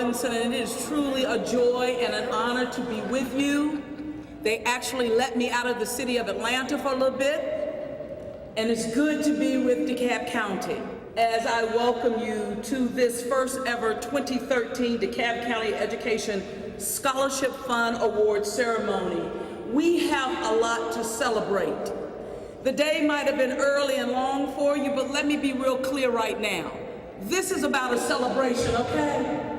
Robinson, and it is truly a joy and an honor to be with you. They actually let me out of the city of Atlanta for a little bit, and it's good to be with DeKalb County as I welcome you to this first ever 2013 DeKalb County Education Scholarship Fund Award ceremony. We have a lot to celebrate. The day might have been early and long for you, but let me be real clear right now. This is about a celebration, okay?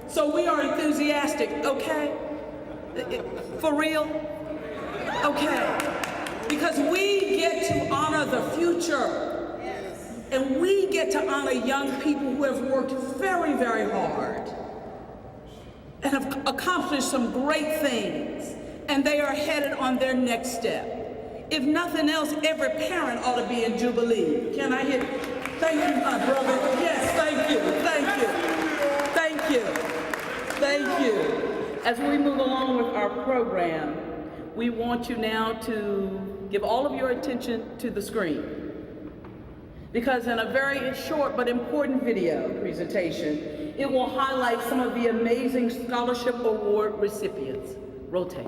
So we are enthusiastic, okay? For real? Okay. Because we get to honor the future. And we get to honor young people who have worked very, very hard and have accomplished some great things, and they are headed on their next step. If nothing else, every parent ought to be in Jubilee. Can I hear? Thank you, my brother. Yes, thank you, thank you, thank you, thank you. As we move along with our program, we want you now to give all of your attention to the screen. Because in a very short but important video presentation, it will highlight some of the amazing scholarship award recipients. Rotate.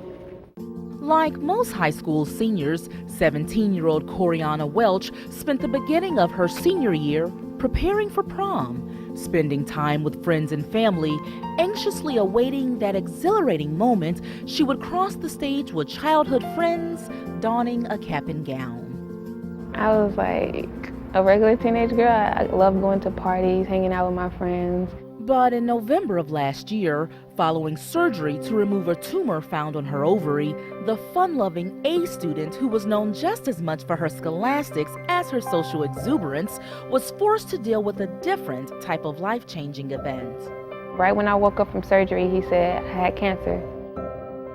Like most high school seniors, 17-year-old Coriana Welch spent the beginning of her senior year preparing for prom, spending time with friends and family, anxiously awaiting that exhilarating moment she would cross the stage with childhood friends, donning a cap and gown. I was like a regular teenage girl. I loved going to parties, hanging out with my friends. But in November of last year, following surgery to remove a tumor found on her ovary, the fun-loving A student, who was known just as much for her scholastics as her social exuberance, was forced to deal with a different type of life-changing event. Right when I woke up from surgery, he said I had cancer.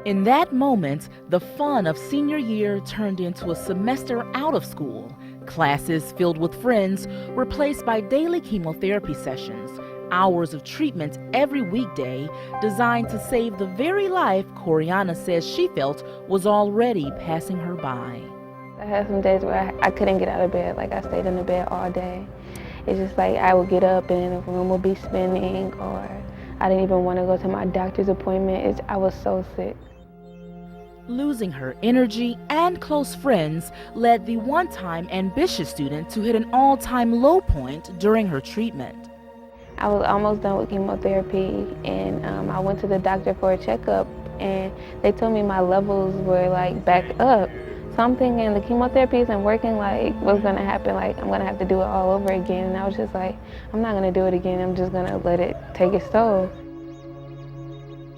In that moment, the fun of senior year turned into a semester out of school. Classes filled with friends replaced by daily chemotherapy sessions, hours of treatment every weekday designed to save the very life Coriana says she felt was already passing her by. I had some days where I couldn't get out of bed, like I stayed in the bed all day. It's just like I would get up and the room would be spinning, or I didn't even want to go to my doctor's appointment. I was so sick. Losing her energy and close friends led the one-time ambitious student to hit an all-time low point during her treatment. I was almost done with chemotherapy, and I went to the doctor for a checkup, and they told me my levels were like back up. Something in the chemotherapy isn't working. Like, what's gonna happen? Like, I'm gonna have to do it all over again. And I was just like, I'm not gonna do it again. I'm just gonna let it take its toll.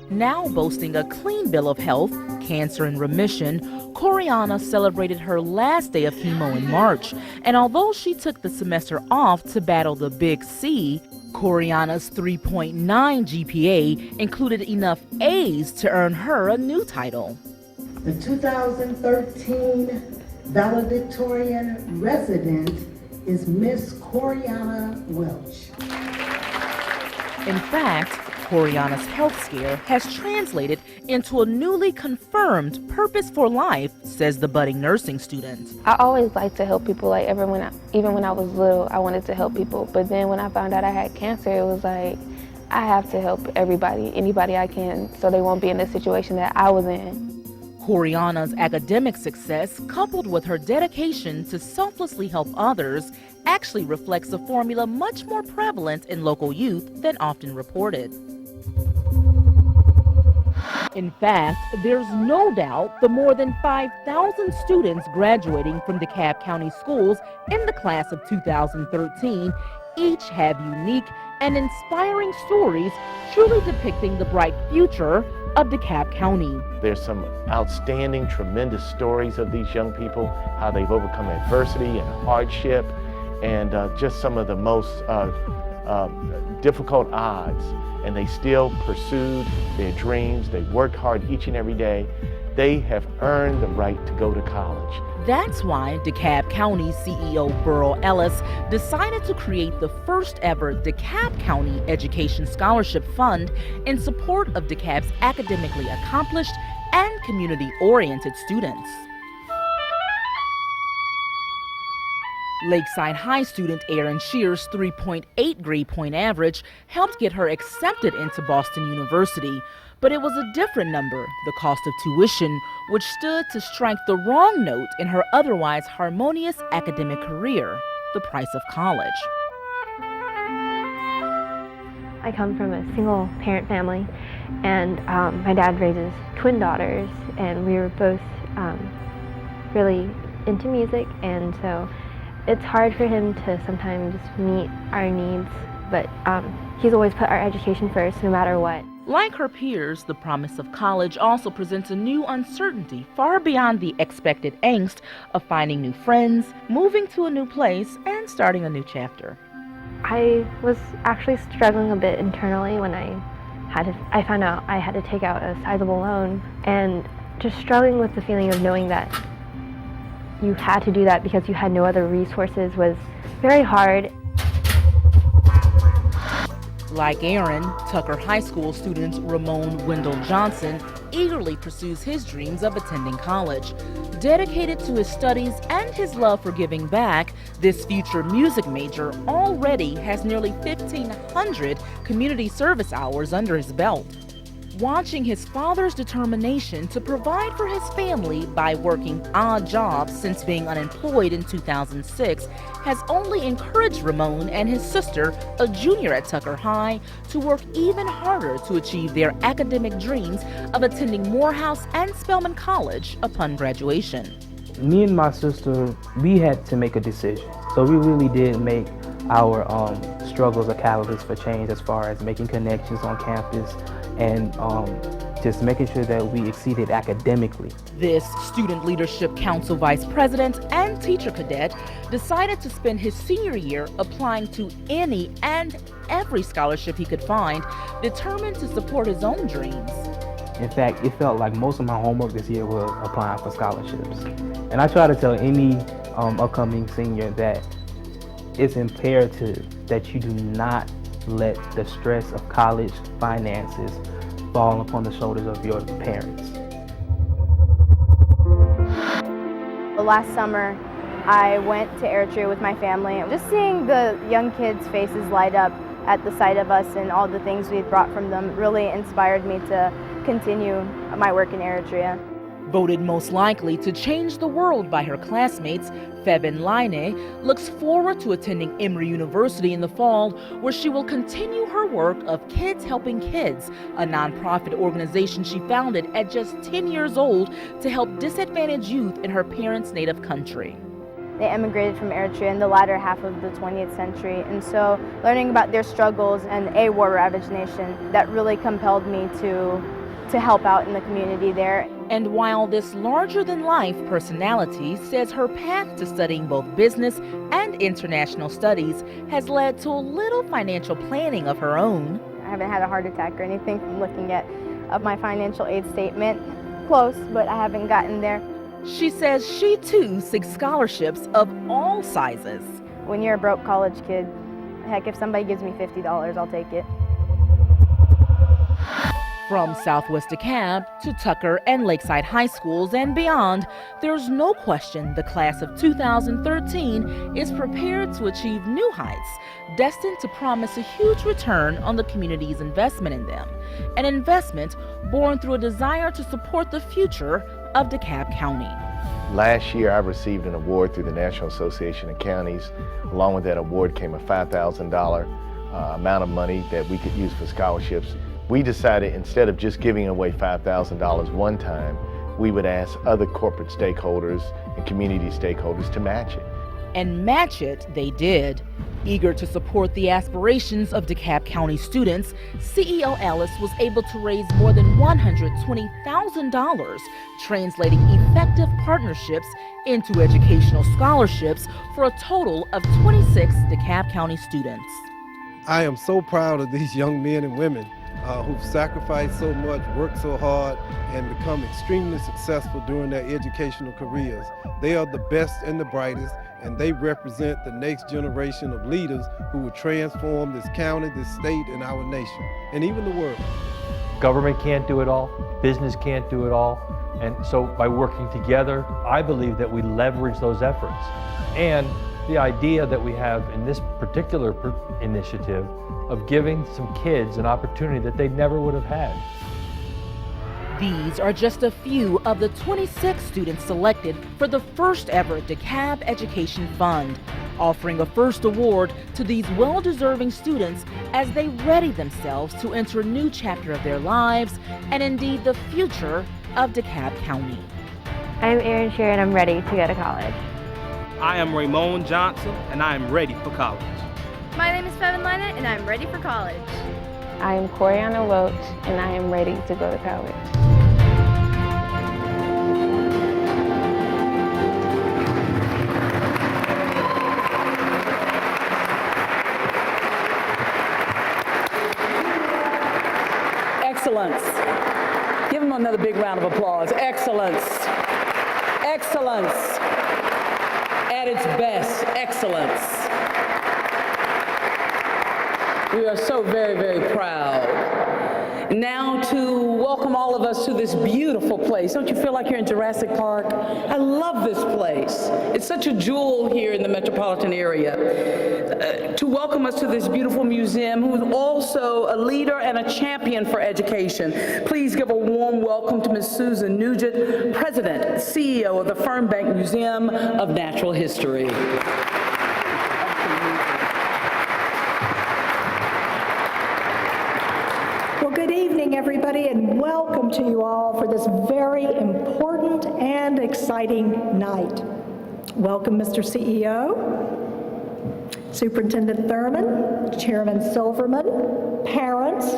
Now boasting a clean bill of health, cancer in remission, Coriana celebrated her last day of chemo in March. And although she took the semester off to battle the Big C, Coriana's 3.9 GPA included enough A's to earn her a new title. The 2013 valedictorian resident is Miss Coriana Welch. In fact, Coriana's health scare has translated into a newly confirmed purpose for life, says the budding nursing student. I always liked to help people. Like even when I was little, I wanted to help people. But then when I found out I had cancer, it was like, I have to help everybody, anybody I can, so they won't be in the situation that I was in. Coriana's academic success, coupled with her dedication to selflessly help others, actually reflects a formula much more prevalent in local youth than often reported. In fact, there's no doubt the more than 5,000 students graduating from DeKalb County schools in the class of 2013 each have unique and inspiring stories truly depicting the bright future of DeKalb County. There's some outstanding, tremendous stories of these young people, how they've overcome adversity and hardship, and just some of the most difficult odds. And they still pursued their dreams. They worked hard each and every day. They have earned the right to go to college. That's why DeKalb County CEO Burrell Ellis decided to create the first ever DeKalb County Education Scholarship Fund in support of DeKalb's academically accomplished and community-oriented students. Lakeside High student Erin Shear's 3.8 grade point average helped get her accepted into Boston University, but it was a different number, the cost of tuition, which stood to strike the wrong note in her otherwise harmonious academic career, the price of college. I come from a single parent family, and my dad raises twin daughters, and we were both really into music, and so it's hard for him to sometimes meet our needs, but he's always put our education first no matter what. Like her peers, the promise of college also presents a new uncertainty far beyond the expected angst of finding new friends, moving to a new place, and starting a new chapter. I was actually struggling a bit internally when I found out I had to take out a sizable loan, and just struggling with the feeling of knowing that you had to do that because you had no other resources was very hard. Like Aaron, Tucker High School student Ramon Wyndell Johnson eagerly pursues his dreams of attending college. Dedicated to his studies and his love for giving back, this future music major already has nearly 1,500 community service hours under his belt. Watching his father's determination to provide for his family by working odd jobs since being unemployed in 2006 has only encouraged Ramon and his sister, a junior at Tucker High, to work even harder to achieve their academic dreams of attending Morehouse and Spelman College upon graduation. Me and my sister, we had to make a decision. So we really did make our struggles a catalyst for change as far as making connections on campus and just making sure that we exceeded academically. This Student Leadership Council vice president and teacher cadet decided to spend his senior year applying to any and every scholarship he could find, determined to support his own dreams. In fact, it felt like most of my homework this year was applying for scholarships. And I try to tell any upcoming senior that it's imperative that you do not let the stress of college finances fall upon the shoulders of your parents. Last summer, I went to Eritrea with my family. Just seeing the young kids' faces light up at the sight of us and all the things we'd brought from them really inspired me to continue my work in Eritrea. Voted most likely to change the world by her classmates, Febin Line looks forward to attending Emory University in the fall, where she will continue her work of Kids Helping Kids, a nonprofit organization she founded at just 10 years old to help disadvantaged youth in her parents' native country. They emigrated from Eritrea in the latter half of the 20th century, and so learning about their struggles and a war-ravaged nation, that really compelled me to help out in the community there. And while this larger-than-life personality says her path to studying both business and international studies has led to a little financial planning of her own. I haven't had a heart attack or anything from looking at my financial aid statement. Close, but I haven't gotten there. She says she too seeks scholarships of all sizes. When you're a broke college kid, heck, if somebody gives me $50, I'll take it. From Southwest DeKalb to Tucker and Lakeside High Schools and beyond, there's no question the class of 2013 is prepared to achieve new heights, destined to promise a huge return on the community's investment in them, an investment born through a desire to support the future of DeKalb County. Last year, I received an award through the National Association of Counties. Along with that award came a $5,000 amount of money that we could use for scholarships. We decided instead of just giving away $5,000 one time, we would ask other corporate stakeholders and community stakeholders to match it. And match it they did. Eager to support the aspirations of DeKalb County students, CEO Ellis was able to raise more than $120,000, translating effective partnerships into educational scholarships for a total of 26 DeKalb County students. I am so proud of these young men and women who've sacrificed so much, worked so hard, and become extremely successful during their educational careers. They are the best and the brightest, and they represent the next generation of leaders who will transform this county, this state, and our nation, and even the world. Government can't do it all, business can't do it all, and so by working together, I believe that we leverage those efforts. And the idea that we have in this particular initiative of giving some kids an opportunity that they never would have had. These are just a few of the 26 students selected for the first ever DeKalb Education Fund, offering a first award to these well-deserving students as they ready themselves to enter a new chapter of their lives and indeed the future of DeKalb County. I'm Erin Shear and I'm ready to go to college. I am Ramon Johnson and I am ready for college. My name is Fevin Lynette and I'm ready for college. I am Coriana Welch and I am ready to go to college. Excellence. Give them another big round of applause. Excellence. Excellence. At its best, excellence. We are so very, very proud. Now to welcome all of us to this beautiful place. Don't you feel like you're in Jurassic Park? I love this place. It's such a jewel here in the metropolitan area. To welcome us to this beautiful museum, who is also a leader and a champion for education. Please give a warm welcome to Ms. Susan Nugent, President, CEO of the Fernbank Museum of Natural History. Good evening, everybody, and welcome to you all for this very important and exciting night. Welcome, Mr. CEO, Superintendent Thurmond, Chairman Silverman, parents,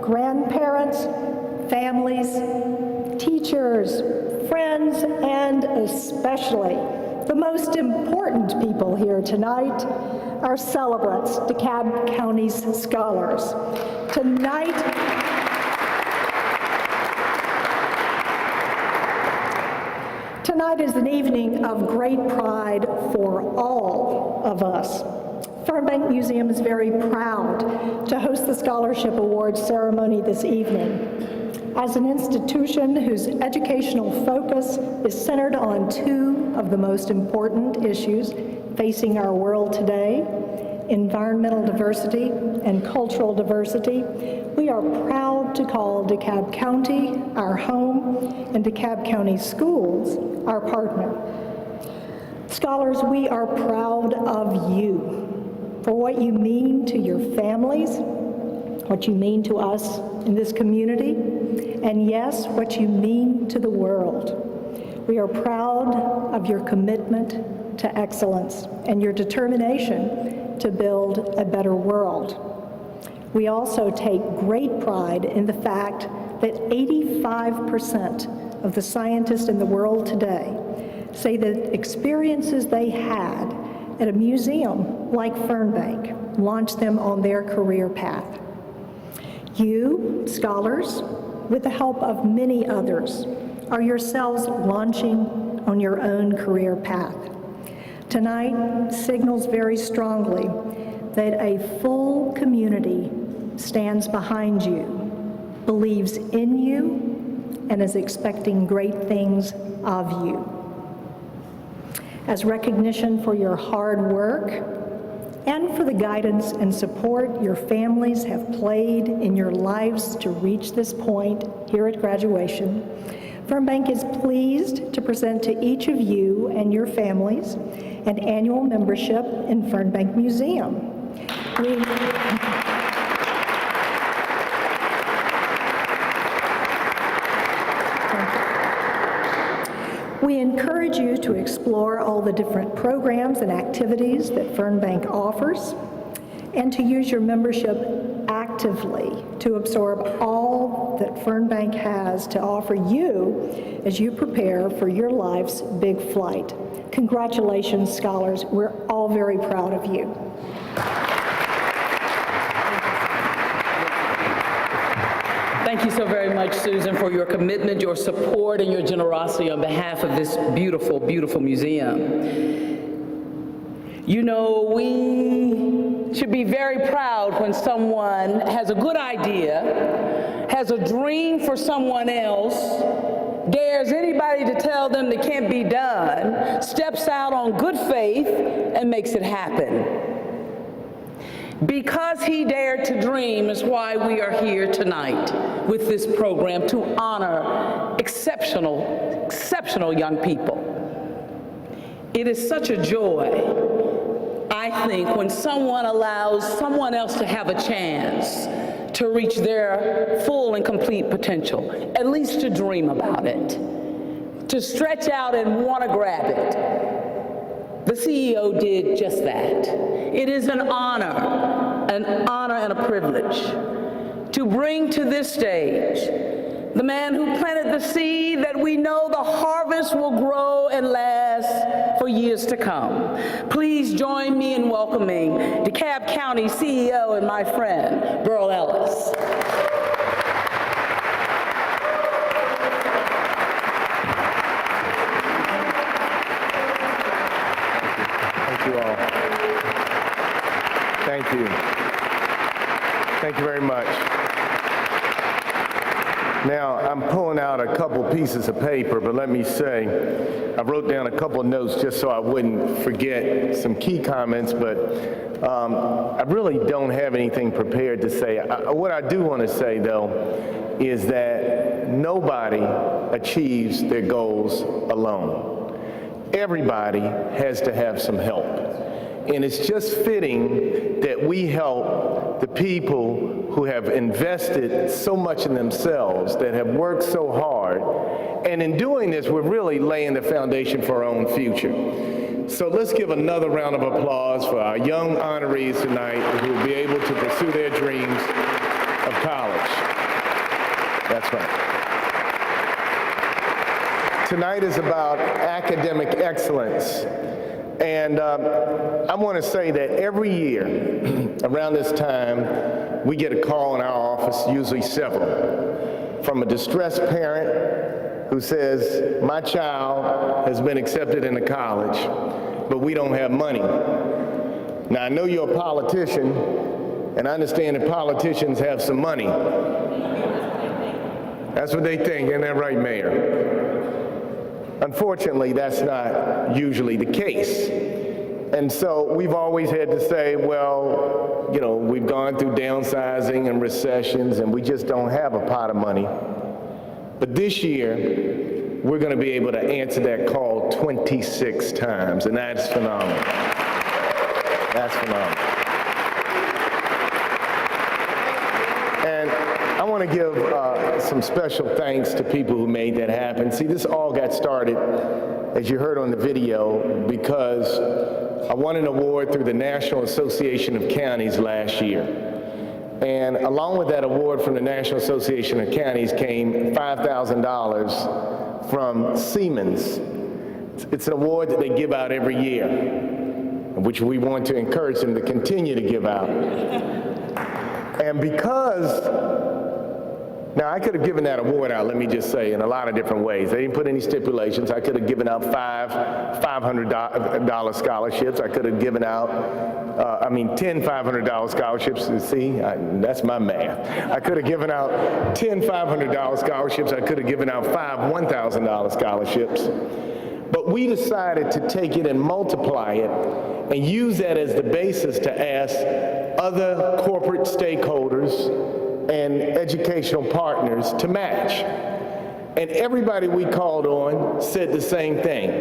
grandparents, families, teachers, friends, and especially the most important people here tonight, our celebrants, DeKalb County's scholars. Tonight is an evening of great pride for all of us. Fernbank Museum is very proud to host the Scholarship Awards ceremony this evening. As an institution whose educational focus is centered on two of the most important issues facing our world today, environmental diversity and cultural diversity, we are proud to call DeKalb County our home and DeKalb County Schools our partner. Scholars, we are proud of you for what you mean to your families, what you mean to us in this community, and yes, what you mean to the world. We are proud of your commitment to excellence and your determination to build a better world. We also take great pride in the fact that 85% of the scientists in the world today say that experiences they had at a museum like Fernbank launched them on their career path. You, scholars, with the help of many others, are yourselves launching on your own career path. Tonight signals very strongly that a full community stands behind you, believes in you, and is expecting great things of you. As recognition for your hard work and for the guidance and support your families have played in your lives to reach this point here at graduation, Fernbank is pleased to present to each of you and your families an annual membership in Fernbank Museum. We encourage you to explore all the different programs and activities that Fernbank offers and to use your membership actively to absorb all that Fernbank has to offer you as you prepare for your life's big flight. Congratulations, scholars. We're all very proud of you. Thank you so very much, Susan, for your commitment, your support, and your generosity on behalf of this beautiful, beautiful museum. You know, we should be very proud when someone has a good idea, has a dream for someone else, dares anybody to tell them that can't be done, steps out on good faith and makes it happen. Because he dared to dream is why we are here tonight with this program to honor exceptional young people. It is such a joy, I think, when someone allows someone else to have a chance to reach their full and complete potential, at least to dream about it, to stretch out and want to grab it. The CEO did just that. It is an honor and a privilege to bring to this stage the man who planted the seed that we know the harvest will grow and last for years to come. Please join me in welcoming DeKalb County CEO and my friend, Burrell Ellis. Thank you all. Thank you. Thank you very much. Now, I'm pulling out a couple pieces of paper, but let me say, I wrote down a couple of notes just so I wouldn't forget some key comments, but I really don't have anything prepared to say. What I do want to say, though, is that nobody achieves their goals alone. Everybody has to have some help. And it's just fitting that we help the people who have invested so much in themselves, that have worked so hard. And in doing this, we're really laying the foundation for our own future. So let's give another round of applause for our young honorees tonight who will be able to pursue their dreams of college. That's right. Tonight is about academic excellence. And I want to say that every year around this time, we get a call in our office, usually several, from a distressed parent who says, my child has been accepted into college, but we don't have money. Now, I know you're a politician, and I understand that politicians have some money. That's what they think, isn't that right, Mayor? Unfortunately, that's not usually the case. And so we've always had to say, well, you know, we've gone through downsizing and recessions, and we just don't have a pot of money. But this year, we're going to be able to answer that call 26 times, and that's phenomenal. That's phenomenal. And I want to give some special thanks to people who made that happen. See, this all got started, as you heard on the video, because I won an award through the National Association of Counties last year. And along with that award from the National Association of Counties came $5,000 from Siemens. It's an award that they give out every year, which we want to encourage them to continue to give out. And because, now I could have given that award out, let me just say, in a lot of different ways. They didn't put any stipulations. I could have given out $500 scholarships. I could have given out, 10 $500 scholarships. See, that's my math. I could have given out 10 $500 scholarships. I could have given out 5 $1,000 scholarships. But we decided to take it and multiply it and use that as the basis to ask other corporate stakeholders and educational partners to match. And everybody we called on said the same thing.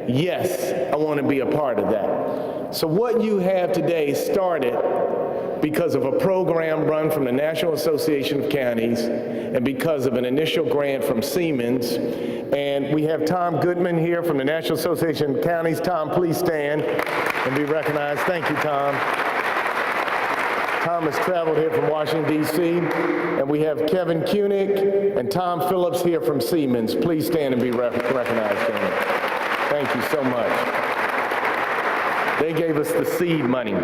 Yes, I want to be a part of that. So what you have today started because of a program run from the National Association of Counties and because of an initial grant from Siemens. And we have Tom Goodman here from the National Association of Counties. Tom, please stand and be recognized. Thank you, Tom. Tom has traveled here from Washington, D.C., and we have Kevin Koenig and Tom Phillips here from Siemens. Please stand and be recognized, gentlemen. Thank you so much. They gave us the seed money.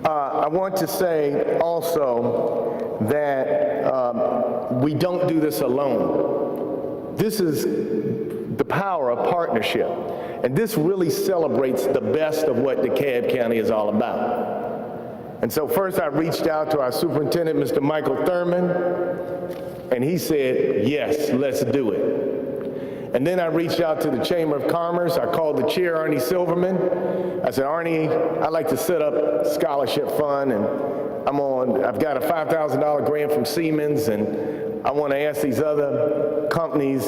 I want to say also that we don't do this alone. This is the power of partnership, and this really celebrates the best of what DeKalb County is all about. And so first I reached out to our superintendent, Mr. Michael Thurmond, and he said, yes, let's do it. And then I reached out to the Chamber of Commerce. I called the chair, Arnie Silverman. I said, Arnie, I'd like to set up a scholarship fund, and I've got a $5,000 grant from Siemens, and I want to ask these other companies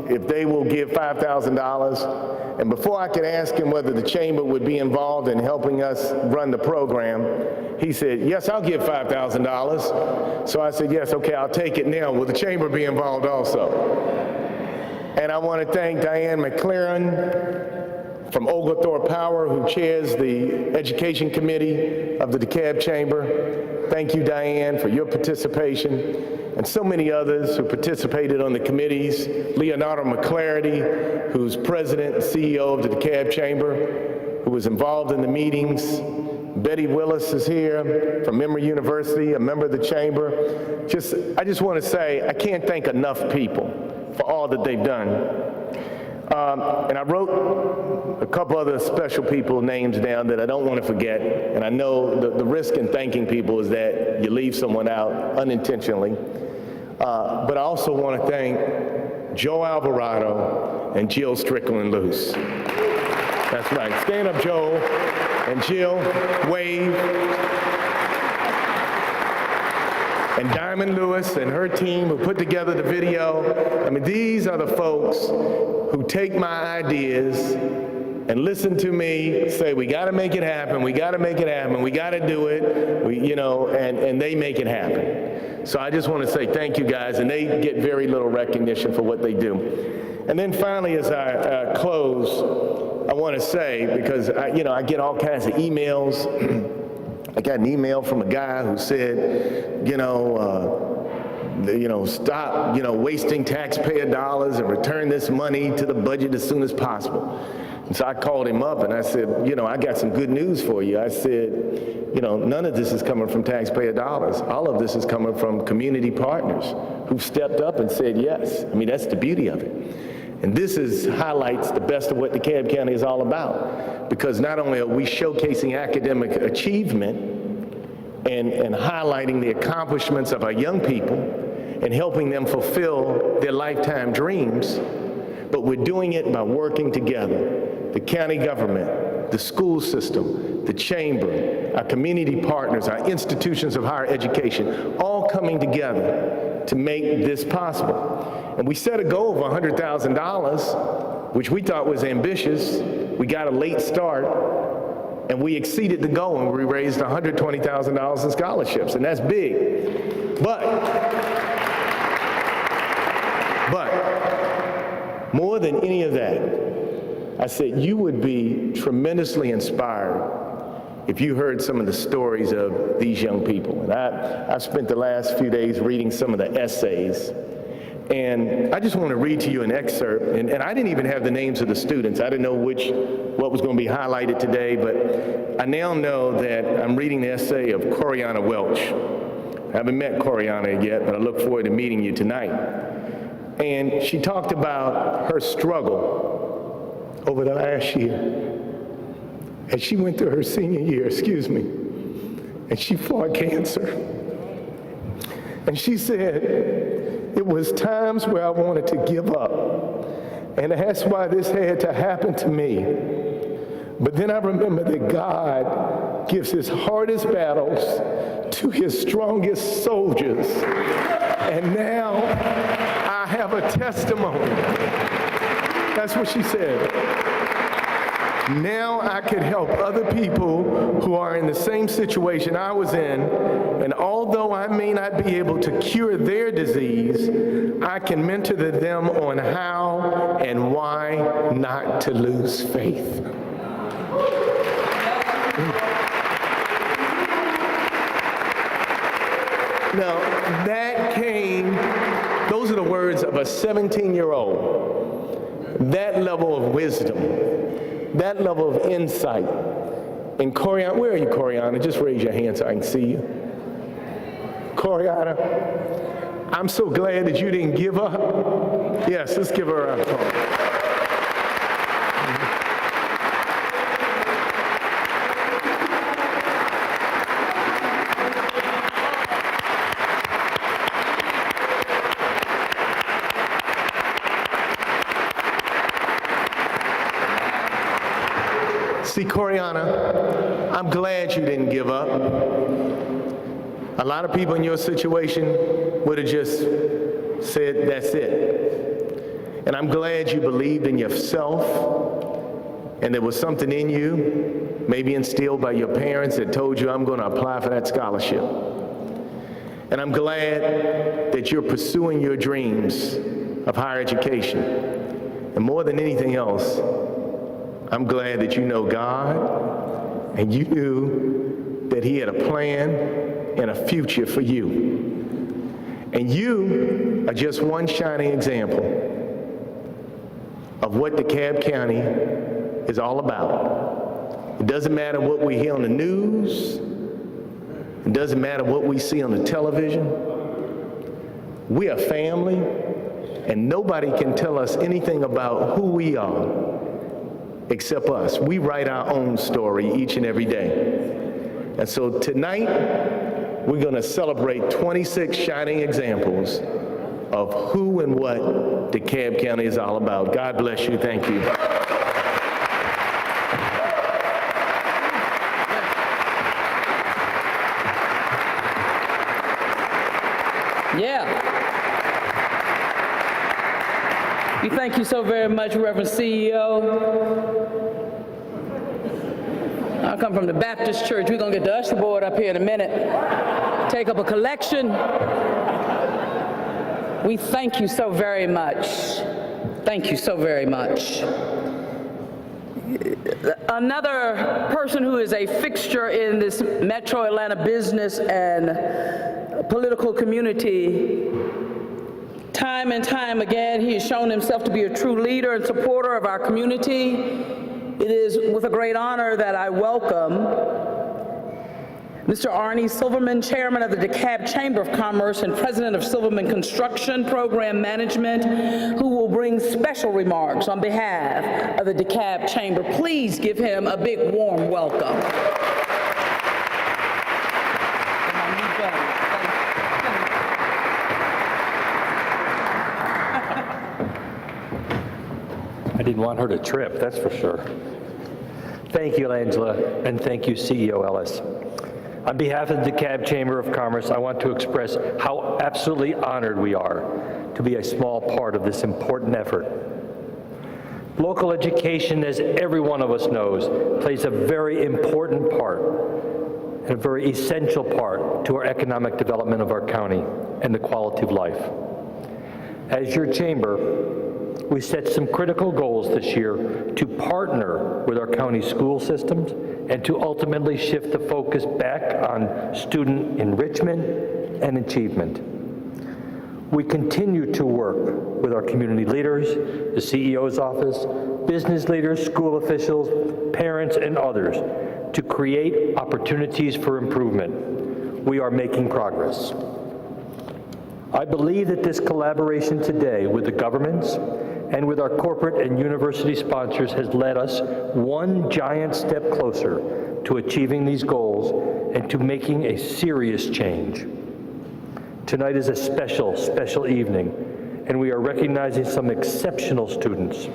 if they will give $5,000. And before I could ask him whether the chamber would be involved in helping us run the program, he said, yes, I'll give $5,000. So I said, yes, okay, I'll take it now. Will the chamber be involved also? And I want to thank Diane McLaren from Oglethorpe Power, who chairs the Education Committee of the DeKalb Chamber. Thank you, Diane, for your participation, and so many others who participated on the committees. Leonardo McClarity, who's president and CEO of the DeKalb Chamber, who was involved in the meetings. Betty Willis is here from Emory University, a member of the chamber. I just want to say, I can't thank enough people for all that they've done. And I wrote a couple other special people names down that I don't want to forget. And I know the risk in thanking people is that you leave someone out unintentionally. But I also want to thank Joe Alvarado and Jill Strickland-Luce. That's right. Stand up, Joe and Jill. Wave. And Diamond Lewis and her team who put together the video. I mean, these are the folks who take my ideas and listen to me say, we got to make it happen, we got to make it happen, we got to do it, and they make it happen. So I just want to say thank you, guys, and they get very little recognition for what they do. And then finally, as I close, I want to say, because I get all kinds of emails. I got an email from a guy who said, stop, wasting taxpayer dollars and return this money to the budget as soon as possible. And so I called him up and I said, I got some good news for you. I said, none of this is coming from taxpayer dollars. All of this is coming from community partners who've stepped up and said yes. I mean, that's the beauty of it. And this highlights the best of what DeKalb County is all about, because not only are we showcasing academic achievement and highlighting the accomplishments of our young people and helping them fulfill their lifetime dreams, but we're doing it by working together. The county government, the school system, the chamber, our community partners, our institutions of higher education, all coming together to make this possible. And we set a goal of $100,000, which we thought was ambitious. We got a late start, and we exceeded the goal, and we raised $120,000 in scholarships, and that's big. But more than any of that, I said you would be tremendously inspired if you heard some of the stories of these young people. And I've spent the last few days reading some of the essays. And I just want to read to you an excerpt, and I didn't even have the names of the students. I didn't know what was going to be highlighted today, but I now know that I'm reading the essay of Coriana Welch. I haven't met Coriana yet, but I look forward to meeting you tonight. And she talked about her struggle over the last year as she went through her senior year, and she fought cancer. And she said, it was times where I wanted to give up, and that's why this had to happen to me. But then I remember that God gives his hardest battles to his strongest soldiers. And now I have a testimony. That's what she said. Now I could help other people who are in the same situation I was in, and although I may not be able to cure their disease, I can mentor them on how and why not to lose faith. Now, those are the words of a 17-year-old. That level of wisdom, that level of insight. And Coriana, where are you, Coriana? Just raise your hand so I can see you. Coriana, I'm so glad that you didn't give up. Yes, let's give her a applause. See, Coriana, I'm glad you didn't give up. A lot of people in your situation would have just said, that's it. And I'm glad you believed in yourself, and there was something in you, maybe instilled by your parents, that told you, I'm going to apply for that scholarship. And I'm glad that you're pursuing your dreams of higher education. And more than anything else, I'm glad that you know God, and you knew that He had a plan and a future for you. And you are just one shining example of what DeKalb County is all about. It doesn't matter what we hear on the news. It doesn't matter what we see on the television. We are family, and nobody can tell us anything about who we are except us. We write our own story each and every day. And so tonight, we're going to celebrate 26 shining examples of who and what DeKalb County is all about. God bless you. Thank you. Yeah. We thank you so very much, Reverend CEO. I come from the Baptist Church. We're going to get the usher board up here in a minute. Take up a collection. We thank you so very much. Thank you so very much. Another person who is a fixture in this Metro Atlanta business and political community, time and time again, he has shown himself to be a true leader and supporter of our community. It is with a great honor that I welcome Mr. Arnie Silverman, Chairman of the DeKalb Chamber of Commerce and President of Silverman Construction Program Management, who will bring special remarks on behalf of the DeKalb Chamber. Please give him a big, warm welcome. I didn't want her to trip, that's for sure. Thank you, Angela, and thank you, CEO Ellis. On behalf of the DeKalb Chamber of Commerce, I want to express how absolutely honored we are to be a small part of this important effort. Local education, as every one of us knows, plays a very important part and a very essential part to our economic development of our county and the quality of life. As your chamber, we set some critical goals this year to partner with our county school systems and to ultimately shift the focus back on student enrichment and achievement. We continue to work with our community leaders, the CEO's office, business leaders, school officials, parents, and others to create opportunities for improvement. We are making progress. I believe that this collaboration today with the governments and with our corporate and university sponsors has led us one giant step closer to achieving these goals and to making a serious change. Tonight is a special, special evening, and we are recognizing some exceptional students.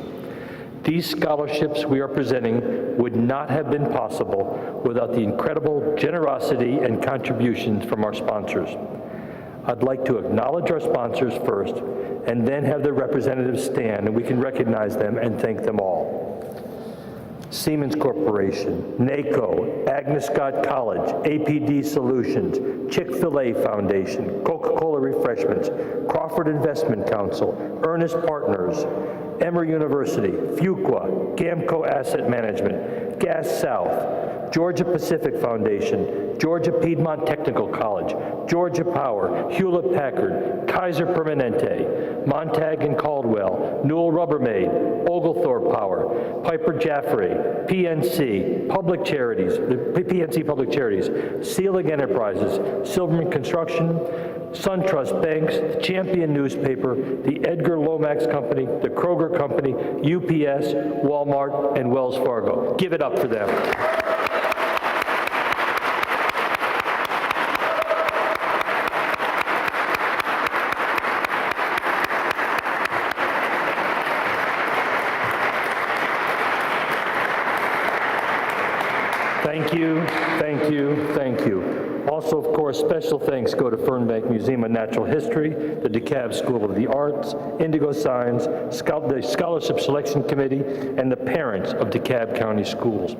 These scholarships we are presenting would not have been possible without the incredible generosity and contributions from our sponsors. I'd like to acknowledge our sponsors first, and then have their representatives stand, and we can recognize them and thank them all. Siemens Corporation, NACO, Agnes Scott College, APD Solutions, Chick-fil-A Foundation, Coca-Cola Refreshments, Crawford Investment Council, Ernest Partners, Emory University, Fuqua, Gamco Asset Management, Gas South, Georgia Pacific Foundation, Georgia Piedmont Technical College, Georgia Power, Hewlett-Packard, Kaiser Permanente, Montag and Caldwell, Newell Rubbermaid, Oglethorpe Power, Piper Jaffray, PNC Public Charities, the PNC Public Charities, Seelig Enterprises, Silverman Construction, SunTrust Banks, the Champion Newspaper, the Edgar Lomax Company, the Kroger Company, UPS, Walmart, and Wells Fargo. Give it up for them. Thank you, thank you, thank you. Also, of course, special thanks go to Fernbank Museum of Natural History, the DeKalb School of the Arts, Indigo Signs, the Scholarship Selection Committee, and the parents of DeKalb County Schools.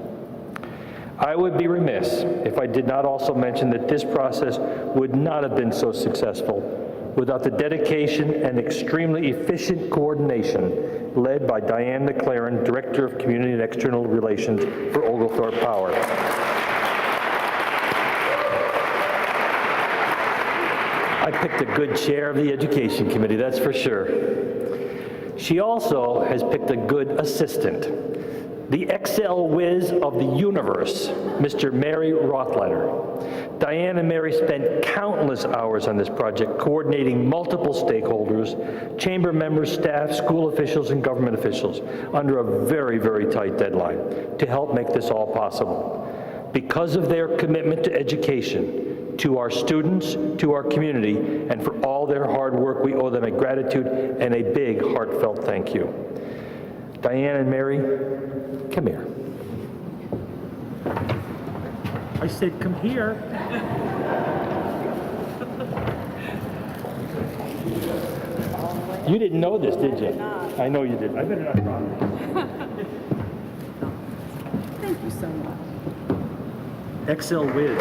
I would be remiss if I did not also mention that this process would not have been so successful without the dedication and extremely efficient coordination led by Diane McLaren, Director of Community and External Relations for Oglethorpe Power. I picked a good chair of the Education Committee, that's for sure. She also has picked a good assistant, the Excel whiz of the universe, Mr. Mary Rothleiter. Diane and Mary spent countless hours on this project, coordinating multiple stakeholders, chamber members, staff, school officials, and government officials under a very, very tight deadline to help make this all possible. Because of their commitment to education, to our students, to our community, and for all their hard work, we owe them a gratitude and a big, heartfelt thank you. Diane and Mary, come here. I said come here. You didn't know this, did you? I know you did. I better not drop it. Thank you so much. Excel whiz.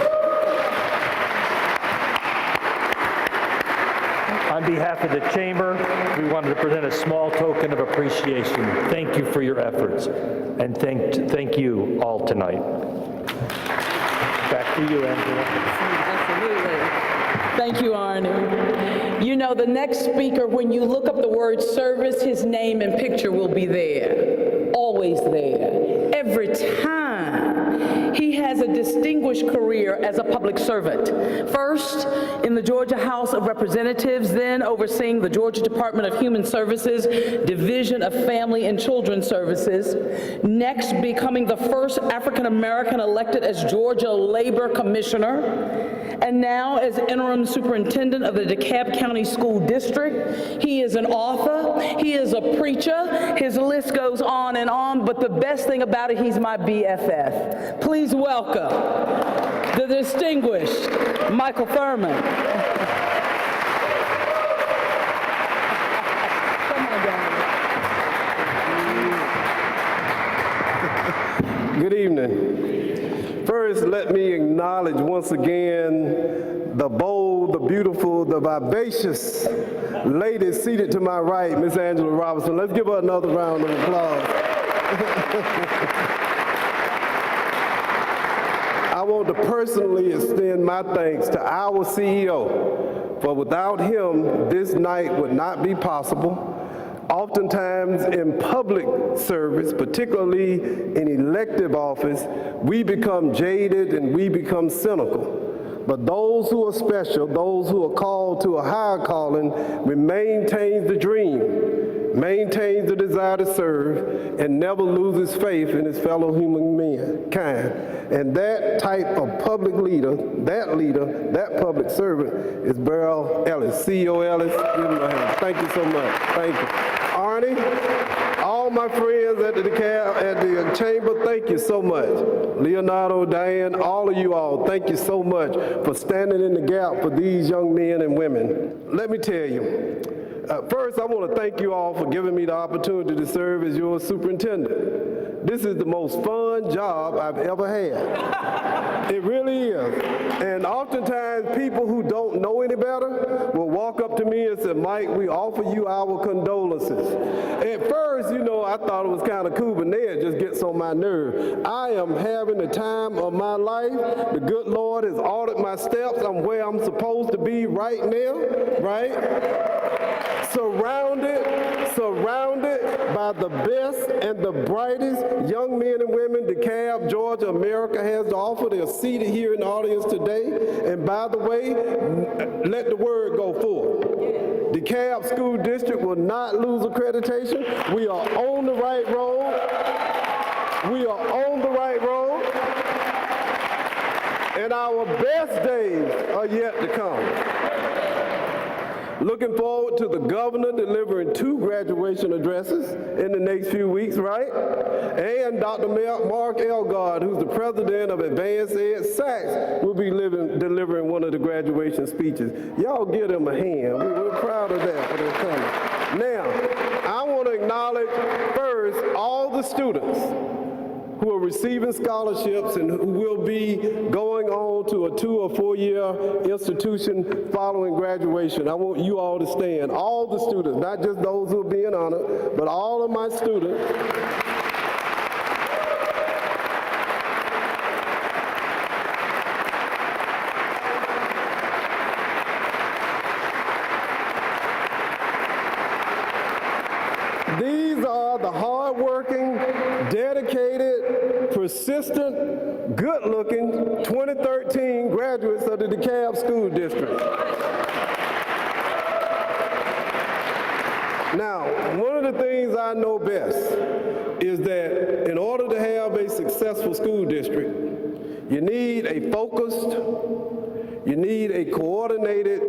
On behalf of the Chamber, we wanted to present a small token of appreciation. Thank you for your efforts, and thank you all tonight. Back to you, Angela. Absolutely. Thank you, Arnie. You know, the next speaker, when you look up the word service, his name and picture will be there, always there, every time. He has a distinguished career as a public servant. First, in the Georgia House of Representatives, then overseeing the Georgia Department of Human Services, Division of Family and Children's Services. Next, becoming the first African-American elected as Georgia Labor Commissioner. And now as interim superintendent of the DeKalb County School District. He is an author, he is a preacher, his list goes on, but the best thing about it, he's my BFF. Please welcome the distinguished Michael Thurmond. Good evening. First, let me acknowledge once again the bold, the beautiful, the vivacious lady seated to my right, Miss Angela Robinson. Let's give her another round of applause. I want to personally extend my thanks to our CEO, for without him, this night would not be possible. Oftentimes in public service, particularly in elective office, we become jaded and we become cynical. But those who are special, those who are called to a higher calling, maintains the dream, maintains the desire to serve, and never loses faith in his fellow human mankind. And that type of public leader, that public servant is Burrell Ellis. CEO Ellis, give him a hand. Thank you so much. Thank you. Arnie, all my friends at the Chamber, thank you so much. Leonardo, Diane, all of you all, thank you so much for standing in the gap for these young men and women. Let me tell you, first I want to thank you all for giving me the opportunity to serve as your superintendent. This is the most fun job I've ever had. It really is. And oftentimes people who don't know any better will walk up to me and say, Mike, we offer you our condolences. At first, you know, I thought it was kind of cool, but then it just gets on my nerve. I am having the time of my life. The good Lord has ordered my steps. I'm where I'm supposed to be right now, right? Surrounded by the best and the brightest young men and women DeKalb, Georgia, America has to offer. They're seated here in the audience today. And by the way, let the word go forth. DeKalb School District will not lose accreditation. We are on the right road. We are on the right road. And our best days are yet to come. Looking forward to the governor delivering 2 graduation addresses in the next few weeks, right? And Dr. Mark Elgard, who's the president of Advanced Ed Sachs, will be delivering one of the graduation speeches. Y'all give them a hand. We're proud of that for their coming. Now, I want to acknowledge first all the students who are receiving scholarships and who will be going on to a 2 or 4 year institution following graduation. I want you all to stand. All the students, not just those who are being honored, but all of my students. These are the hardworking, dedicated, persistent, good-looking 2013 graduates of the DeKalb School District. Now, one of the things I know best is that in order to have a successful school district, you need a focused, you need a coordinated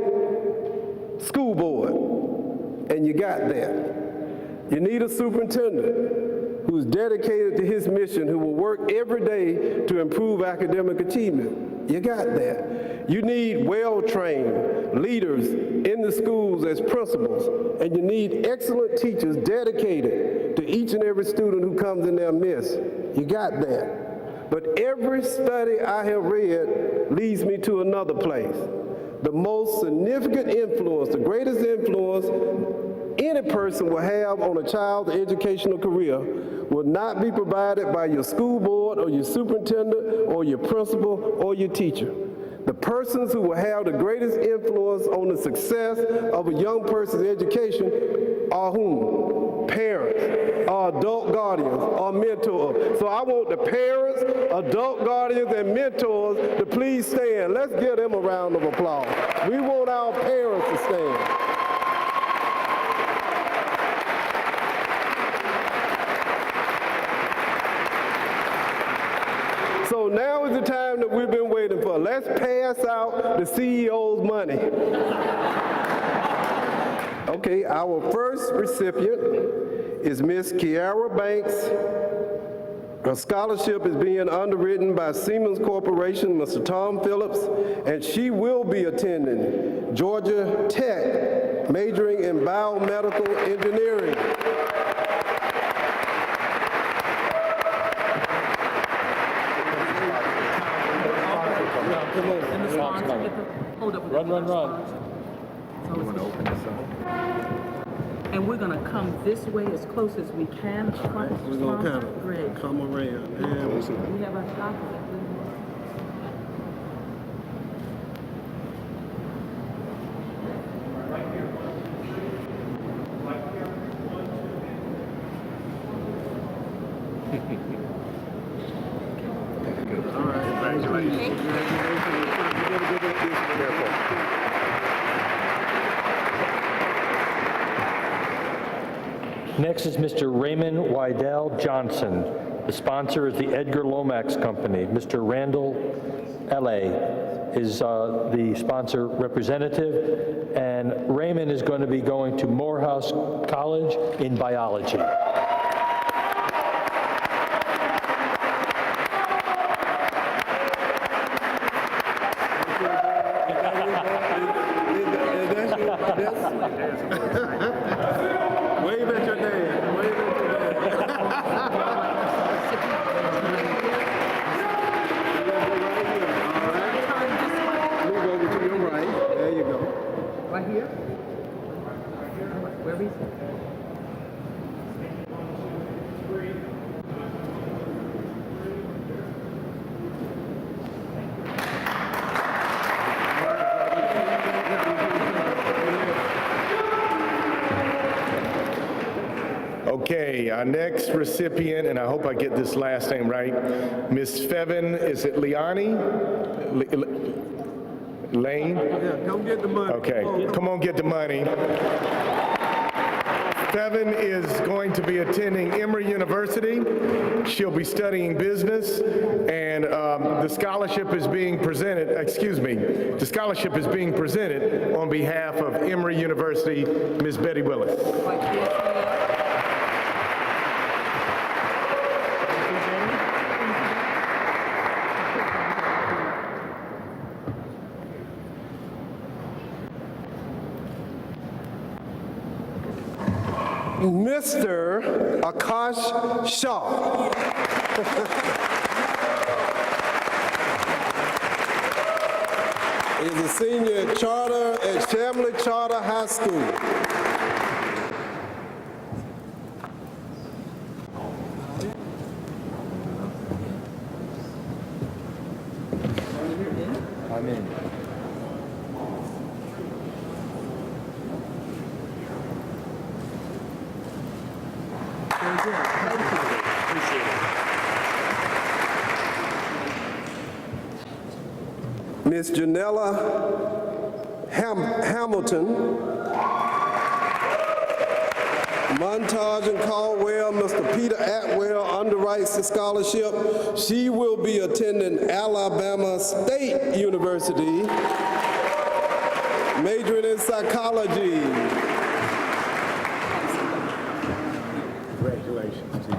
school board, and you got that. You need a superintendent who's dedicated to his mission, who will work every day to improve academic achievement. You got that. You need well-trained leaders in the schools as principals, and you need excellent teachers dedicated to each and every student who comes in their midst. You got that. But every study I have read leads me to another place. The most significant influence, the greatest influence any person will have on a child's educational career will not be provided by your school board or your superintendent or your principal or your teacher. The persons who will have the greatest influence on the success of a young person's education are whom? Parents, or adult guardians, or mentors. So I want the parents, adult guardians, and mentors to please stand. Let's give them a round of applause. We want our parents to stand. So now is the time that we've been waiting for. Let's pass out the CEO's money. Okay, our first recipient is Miss Kiara Banks. Her scholarship is being underwritten by Siemens Corporation, Mr. Tom Phillips, and she will be attending Georgia Tech, majoring in biomedical engineering. Run. You want to open this up? And we're going to come this way as close as we can. We're going to kind of come around. We have a document. All right, congratulations. Next is Mr. Raymond Wyndell Johnson. The sponsor is the Edgar Lomax Company. Mr. Randall L.A. is the sponsor representative, and Raymond is going to be going to Morehouse College in biology. Wave at your dad. Wave at your dad. All right. Move over to your right. There you go. Right here? Where is it? Okay, our next recipient, and I hope I get this last name right, Miss Fevin, is it Liani? Lane? Yeah, come get the money. Okay, come on, get the money. Fevin is going to be attending Emory University. She'll be studying business, and the scholarship is being presented, the scholarship is being presented on behalf of Emory University, Ms. Betty Willis. Mr. Akash Shah. Is a senior charter at Chamblee Charter High School. I'm in. Ms. Janella Hamilton, Montage and Caldwell, Mr. Peter Atwell underwrites the scholarship. She will be attending Alabama State University, majoring in psychology. Congratulations to you.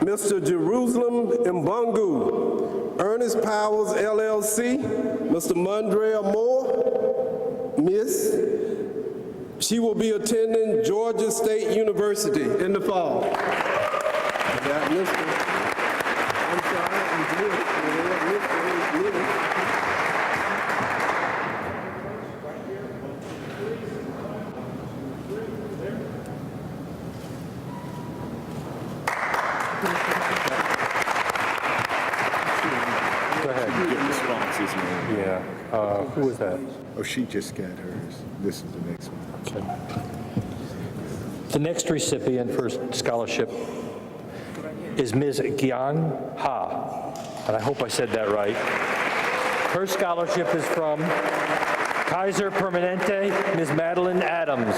Mr. Jerusalem Mbungu, Ernest Powers, LLC, Mr. Mondrea Moore, Miss. She will be attending Georgia State University in the fall. Got Mr. I'm sorry, Go ahead. Get responses, man. Yeah. Who was that? Oh, she just got hers. This is the next one. Okay. The next recipient for scholarship is Ms. Gian Ha, and I hope I said that right. Her scholarship is from Kaiser Permanente, Ms. Madeline Adams,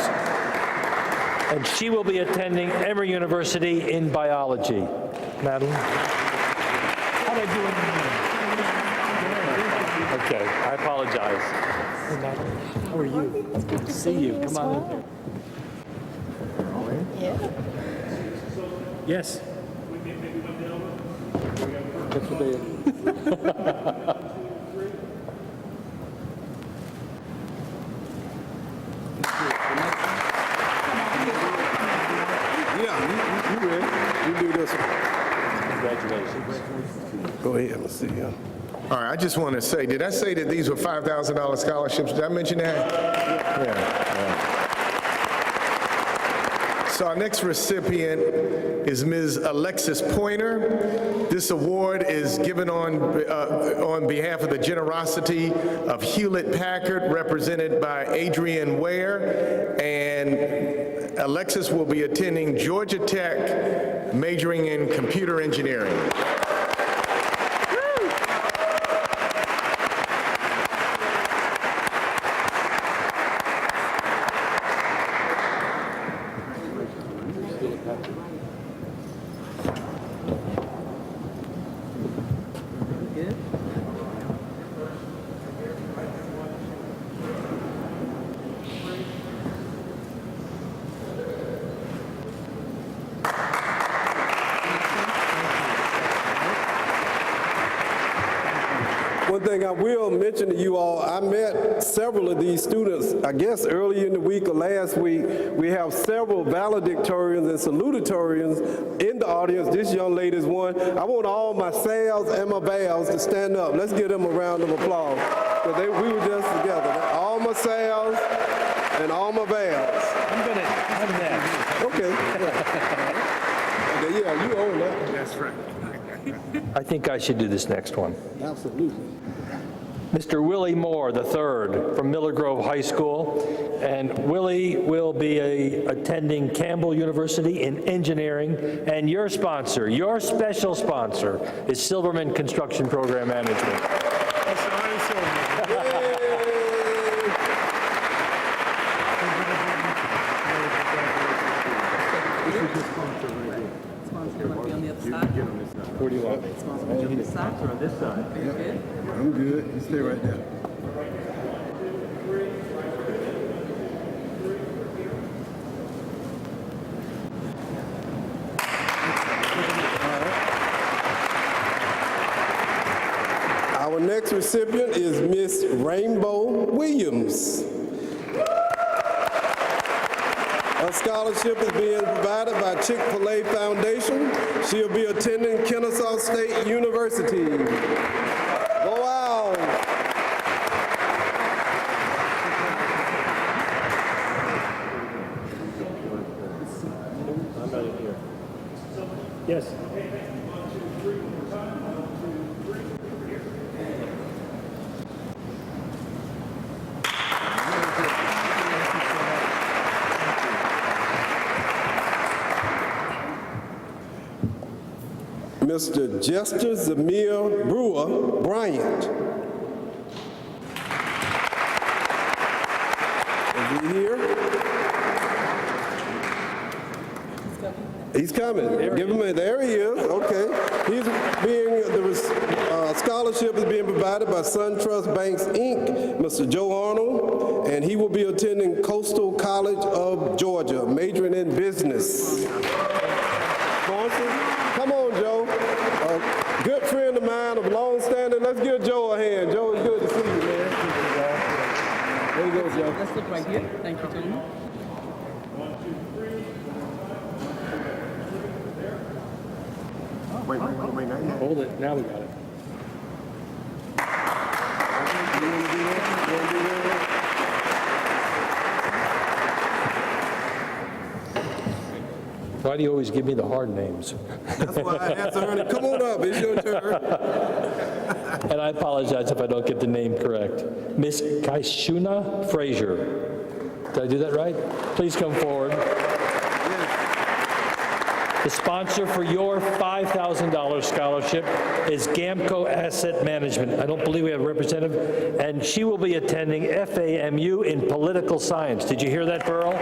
and she will be attending Emory University in biology. Madeline? How did I do it? Okay, I apologize. Hey, Madeline, how are you? It's good to see you. Come on in here. Yeah. Yes. That's what they Yeah, you ready? You do this one. Congratulations. Go ahead, let's see. Yeah. All right, I just want to say, did I say that these were $5,000 scholarships? Did I mention that? Yeah. So our next recipient is Ms. Alexis Pointer. This award is given on behalf of the generosity of Hewlett-Packard, represented by Adrian Ware, and Alexis will be attending Georgia Tech, majoring in computer engineering. One thing I will mention to you all, I met several of these students, I guess early in the week or last week. We have several valedictorians and salutatorians in the audience. This young lady is one. I want all my sales and my vals to stand up. Let's give them a round of applause. We were just together. All my sales and all my vals. I'm next. Okay. Okay, yeah, you own that. That's right. I think I should do this next one. Absolutely. Mr. Willie Moore III from Miller Grove High School. And Willie will be attending Campbell University in engineering. And your sponsor, your special sponsor, is Silverman Construction Program Management. Mr. Arnie Silverman. Where do you want me? On this side or on this side? I'm good. You stay right there. Our next recipient is Miss Rainbow Williams. A scholarship is being provided by Chick-fil-A Foundation. She'll be attending Kennesaw State University. Go out. I'm right here. Yes. Mr. Jester Zamir-Brewer, Bryant. Is he here? He's coming. Give him a, there he is. Okay. He's being, the scholarship is being provided by SunTrust Banks, Inc., Mr. Joe Arnold, and he will be attending Coastal College of Georgia, majoring in business. Sponsor? Come on, Joe. A good friend of mine of long standing. Let's give Joe a hand. Joe, it's good to see you, man. There you go, Joe. Let's look right here. Thank you, gentlemen. Wait, now. Hold it. Now we got it. Why do you always give me the hard names? That's why I asked Ernie, come on up, it's your turn. And I apologize if I don't get the name correct. Miss Kaishuna Frazier. Did I do that right? Please come forward. The sponsor for your $5,000 scholarship is Gamco Asset Management. I don't believe we have a representative. And she will be attending FAMU in political science. Did you hear that, Burrell?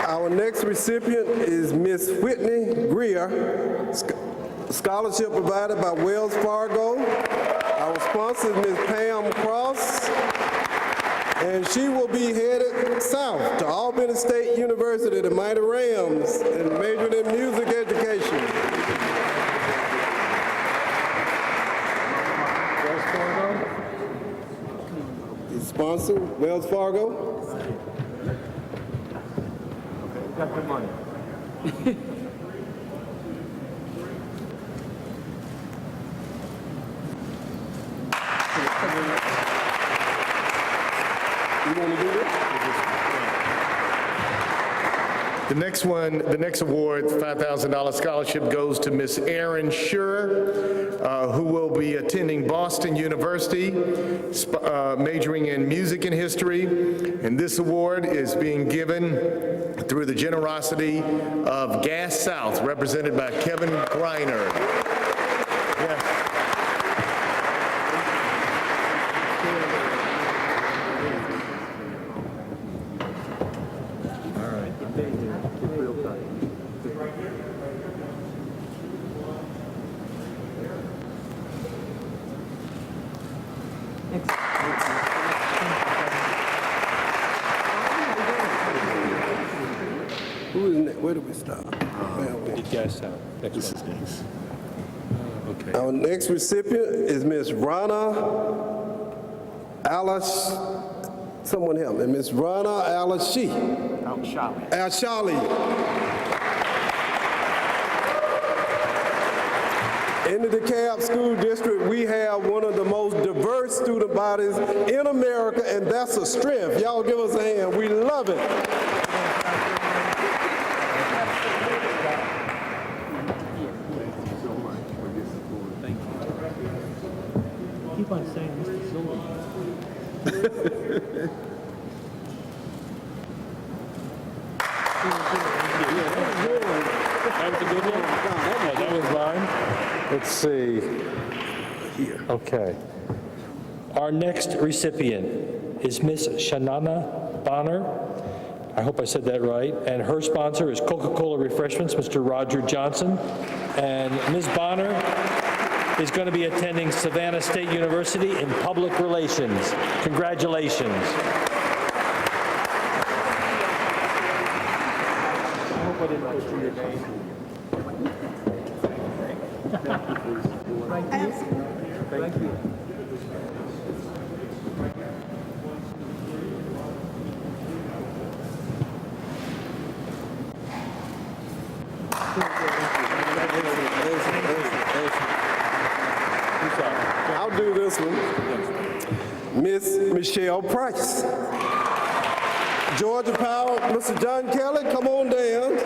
Our next recipient is Miss Whitney Greer, scholarship provided by Wells Fargo. Our sponsor is Miss Pam Cross, and she will be headed south to Albany State University, the Mighty Rams, and majored in music education. Wells Fargo? His sponsor, Wells Fargo. Got the money. The next award, $5,000 scholarship, goes to Miss Erin Schurer, who will be attending Boston University, majoring in music and history. And this award is being given through the generosity of Gas South, represented by Kevin Greiner. Yeah. Where do we stop? Gas South. Next one. Okay. Our next recipient is Miss Rana Ellis Someone help me. Miss Rana Al-Ashi. Al-Shali. In the DeKalb School District, we have one of the most diverse student bodies in America, and that's a strength. Y'all give us a hand. We love it. Keep on saying Mr. Silverman. That was a good one? That was mine. Let's see. Okay. Our next recipient is Miss Shanana Bonner. I hope I said that right. And her sponsor is Coca-Cola Refreshments, Mr. Roger Johnson. And Ms. Bonner is going to be attending Savannah State University in Public Relations. Congratulations. Thank you. I'll do this one. Miss Michelle Price. Georgia Power, Mr. John Kelly, come on down.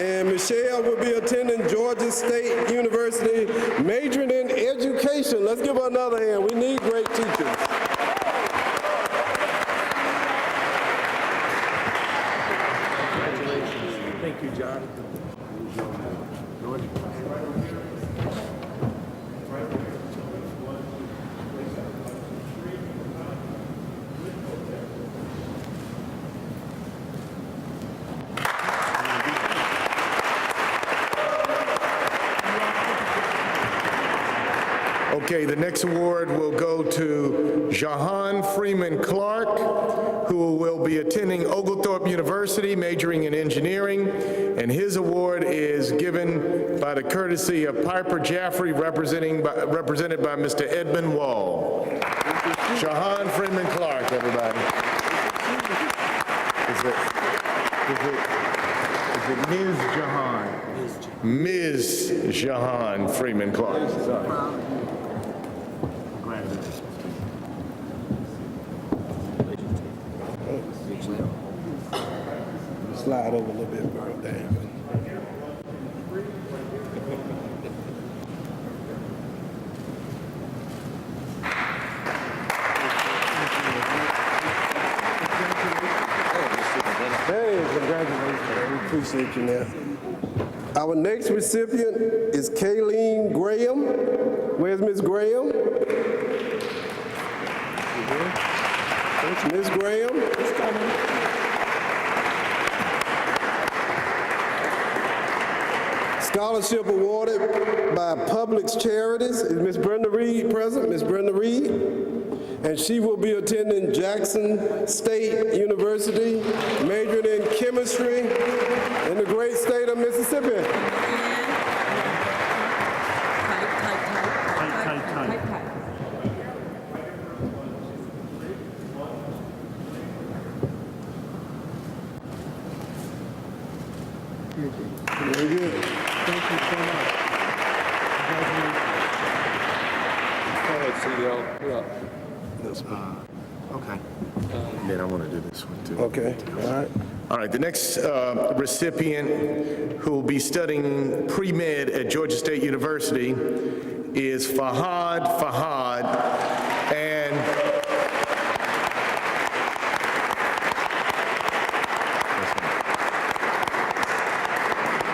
And Michelle will be attending Georgia State University, majoring in education. Let's give her another hand. We need great teachers. Congratulations. Thank you, John. Okay, the next award will go to Jahan Freeman Clark, who will be attending Oglethorpe University, majoring in engineering, and his award is given by the courtesy of Piper Jaffrey, represented by Mr. Edmund Wall. Jahan Freeman Clark, everybody. Is it Ms. Jahan? Ms. Jahan Freeman Clark. Slide over a little bit, girl. Damn. Hey, congratulations. We appreciate you now. Our next recipient is Kayleen Graham. Where's Miss Graham? Miss Graham. Scholarship awarded by Publix Charities. Is Miss Brenda Reed present? Miss Brenda Reed. And she will be attending Jackson State University, majoring in chemistry in the great state of Mississippi. Very good. Thank you so much. Go ahead, CEO. You're up. This one. Okay. Then I want to do this one too. Okay, all right. All right, the next recipient who will be studying pre-med at Georgia State University is Fahad,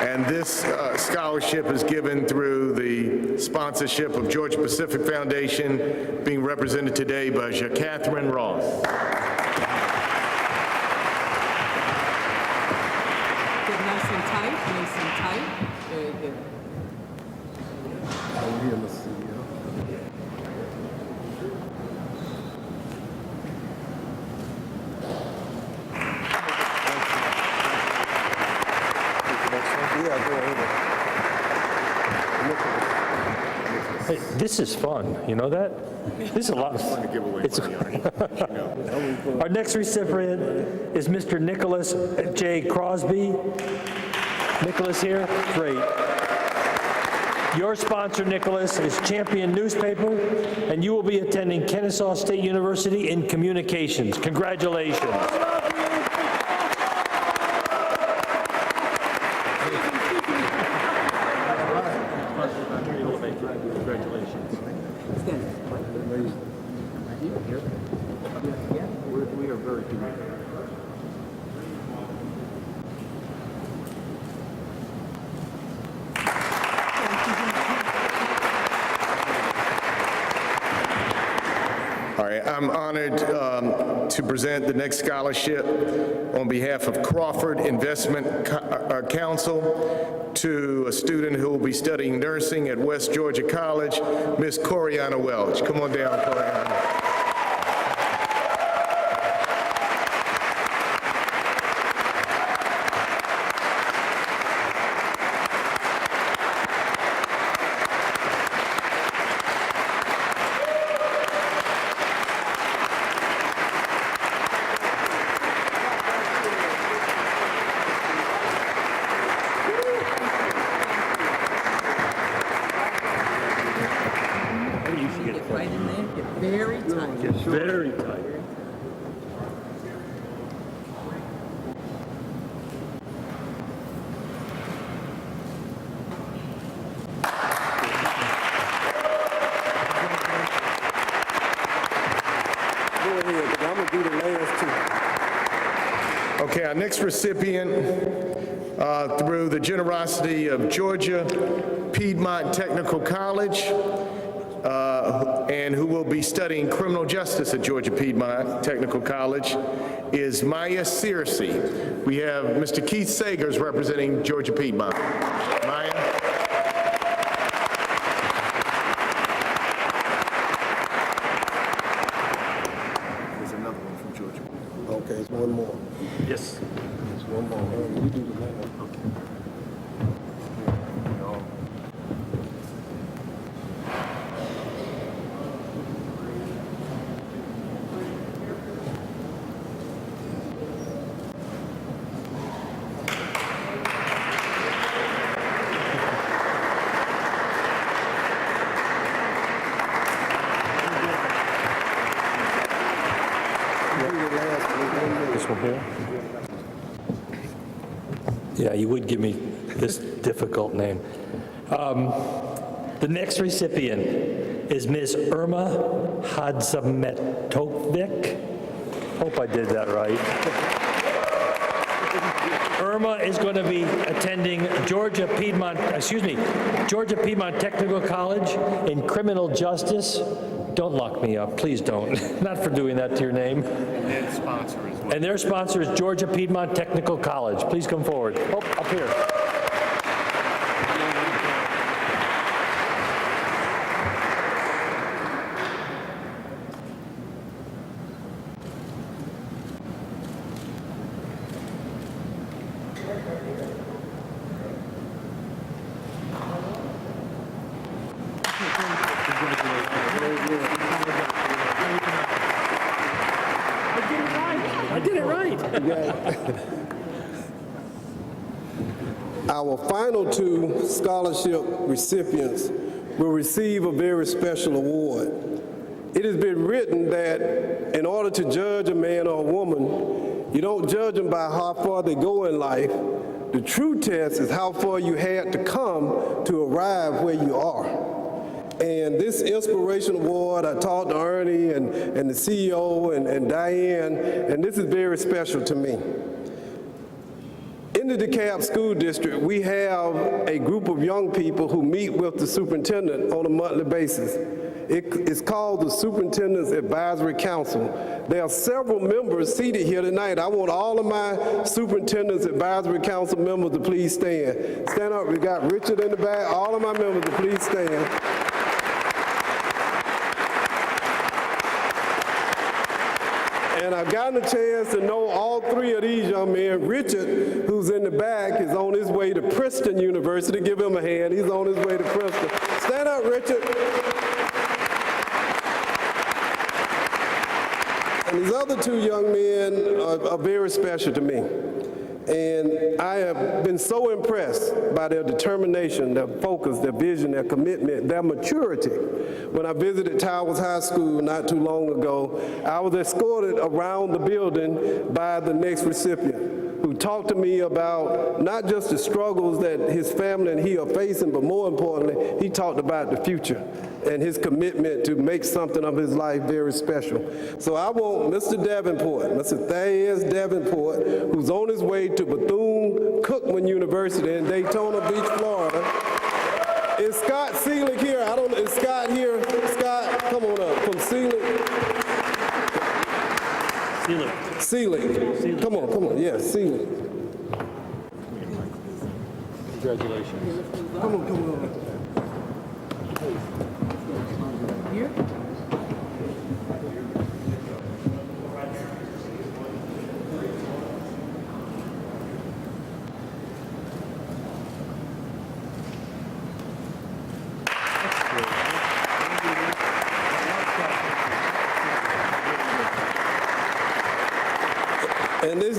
and this scholarship is given through the sponsorship of Georgia Pacific Foundation, being represented today by Catherine Ross. Get nice and tight, nice and tight. Very good. Over here, Mr. CEO. Yeah, go ahead. Hey, this is fun, you know that? This is a lot of fun to give away money. Our next recipient is Mr. Nicholas J. Crosby. Nicholas here? Great. Your sponsor, Nicholas, is Champion Newspaper, and you will be attending Kennesaw State University in Communications. Congratulations. We are very committed. All right, I'm honored to present the next scholarship on behalf of Crawford Investment Council to a student who will be studying nursing at West Georgia College, Miss Coriana Welch. Come on down, Coriana. Very tight. Okay, our next recipient, through the generosity of Georgia Piedmont Technical College, and who will be studying criminal justice at Georgia Piedmont Technical College, is Maya Searcy. We have Mr. Keith Sagers representing Georgia Piedmont. Maya. There's another one from Georgia. Okay, it's one more. Yes. It's one more. You do the last. Okay. This one here? Yeah, you would give me this difficult name. The next recipient is Ms. Irma Hadzametovic. Hope I did that right. Irma is going to be attending Georgia Piedmont Technical College in criminal justice. Don't lock me up, please don't. Not for doing that to your name. And their sponsor is Georgia Piedmont Technical College. Please come forward. Oh, up here. I did it right. Our final two scholarship recipients will receive a very special award. It has been written that in order to judge a man or a woman, you don't judge them by how far they go in life. The true test is how far you had to come to arrive where you are. And this inspiration award, I talked to Arnie and the CEO and Diane, and this is very special to me. In the DeKalb School District, we have a group of young people who meet with the superintendent on a monthly basis. It's called the Superintendent's Advisory Council. There are several members seated here tonight. I want all of my Superintendent's Advisory Council members to please stand. Stand up. We got Richard in the back. All of my members to please stand. And I've gotten a chance to know all three of these young men. Richard, who's in the back, is on his way to Princeton University. Give him a hand. He's on his way to Princeton. Stand up, Richard. And these other two young men are very special to me. And I have been so impressed by their determination, their focus, their vision, their commitment, their maturity. When I visited Towers High School not too long ago, I was escorted around the building by the next recipient, who talked to me about not just the struggles that his family and he are facing, but more importantly, he talked about the future and his commitment to make something of his life very special. So I want Mr. Davenport, Mr. Thaddeus Davenport, who's on his way to Bethune-Cookman University in Daytona Beach, Florida. Is Scott Seelig here? I don't know, is Scott here? Scott, come on up, from Seelig. Seelig. Come on, yes, Seelig. Congratulations. Come on. Here? And this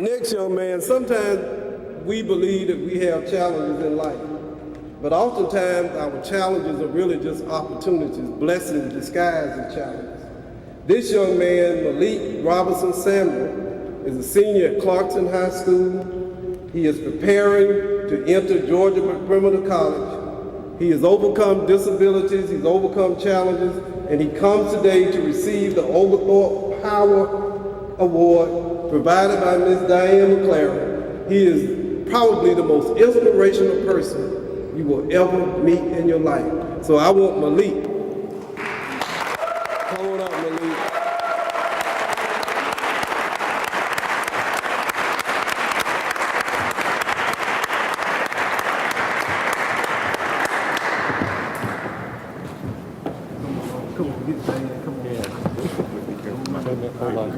next young man, sometimes we believe that we have challenges in life, but oftentimes our challenges are really just opportunities, blessings disguised as challenges. This young man, Malik Robinson Samuel, is a senior at Clarkson High School. He is preparing to enter Georgia Perimeter College. He has overcome disabilities, he's overcome challenges, and he comes today to receive the Oglethorpe Power Award provided by Ms. Diane McLaren. He is probably the most inspirational person you will ever meet in your life. So I want Malik. Come on up, Malik. Come on, get Diane, come on. Yeah. Hold on.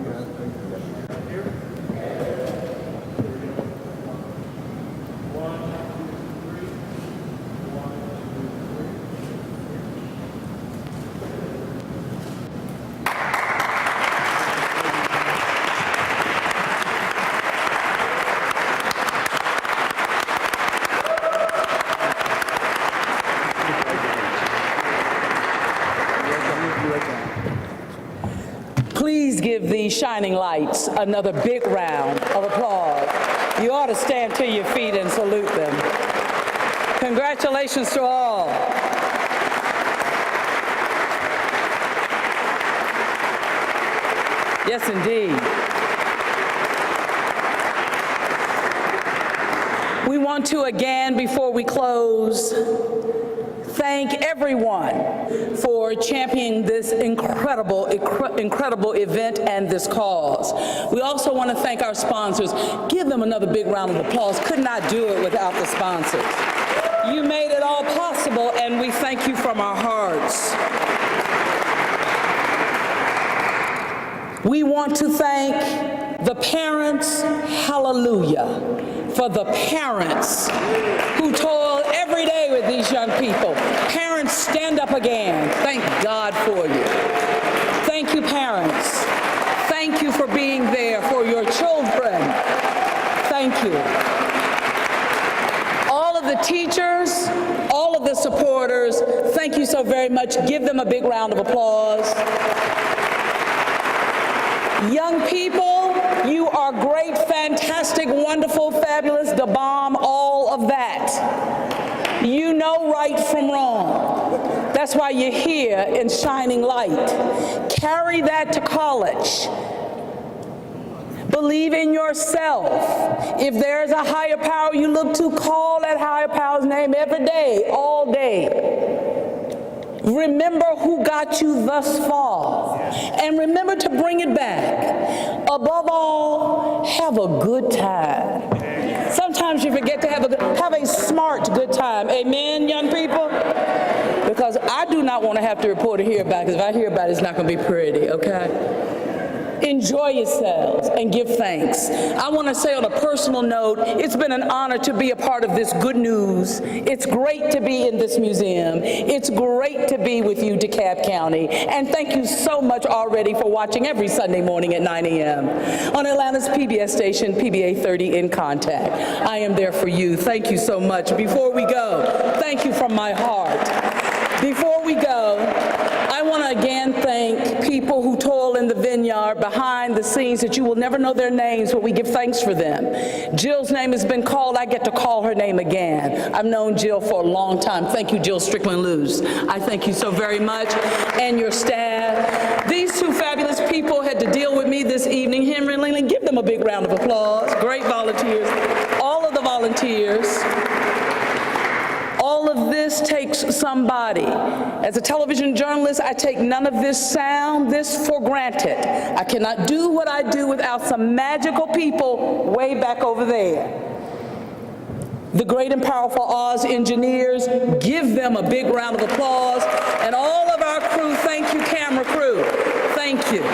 Please give these shining lights another big round of applause. You ought to stand to your feet and salute them. Congratulations to all. Yes, indeed. We want to again, before we close, thank everyone for championing this incredible event and this cause. We also want to thank our sponsors. Give them another big round of applause. Could not do it without the sponsors. You made it all possible, and we thank you from our hearts. We want to thank the parents, hallelujah, for the parents who toil every day with these young people. Parents, stand up again. Thank God for you. Thank you, parents. Thank you for being there for your children. Thank you. All of the teachers, all of the supporters, thank you so very much. Give them a big round of applause. Young people, you are great, fantastic, wonderful, fabulous, the bomb, all of that. You know right from wrong. That's why you're here in shining light. Carry that to college. Believe in yourself. If there's a higher power you look to, call that higher power's name every day, all day. Remember who got you thus far, and remember to bring it back. Above all, have a good time. Sometimes you forget to have a smart good time. Amen, young people? Because I do not want to have to report or hear about it, because if I hear about it, it's not going to be pretty, okay? enjoy yourselves, and give thanks. I want to say on a personal note, it's been an honor to be a part of this good news. It's great to be in this museum. It's great to be with you, DeKalb County. And thank you so much already for watching every Sunday morning at 9 a.m. on Atlanta's PBS station, PBA 30 in Contact. I am there for you. Thank you so much. Before we go, thank you from my heart. Before we go, I want to again thank people who toil in the vineyard behind the scenes that you will never know their names, but we give thanks for them. Jill's name has been called. I get to call her name again. I've known Jill for a long time. Thank you, Jill Strickland-Lewis. I thank you so very much, and your staff. These two fabulous people had to deal with me this evening. Henry and Leland, give them a big round of applause. Great volunteers. All of the volunteers. All of this takes somebody. As a television journalist, I take none of this for granted. I cannot do what I do without some magical people way back over there. The great and powerful Oz engineers, give them a big round of applause. And all of our crew, thank you, camera crew. Thank you.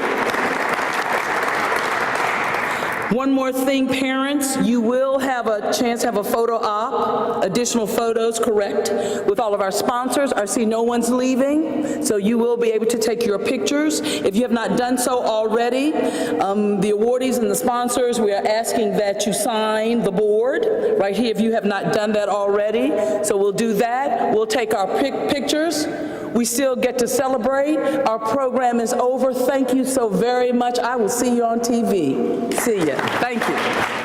One more thing, parents, you will have a chance to have a photo op, additional photos, correct, with all of our sponsors. I see no one's leaving, so you will be able to take your pictures. If you have not done so already, the awardees and the sponsors, we are asking that you sign the board right here if you have not done that already. So we'll do that. We'll take our pictures. We still get to celebrate. Our program is over. Thank you so very much. I will see you on TV. See ya. Thank you.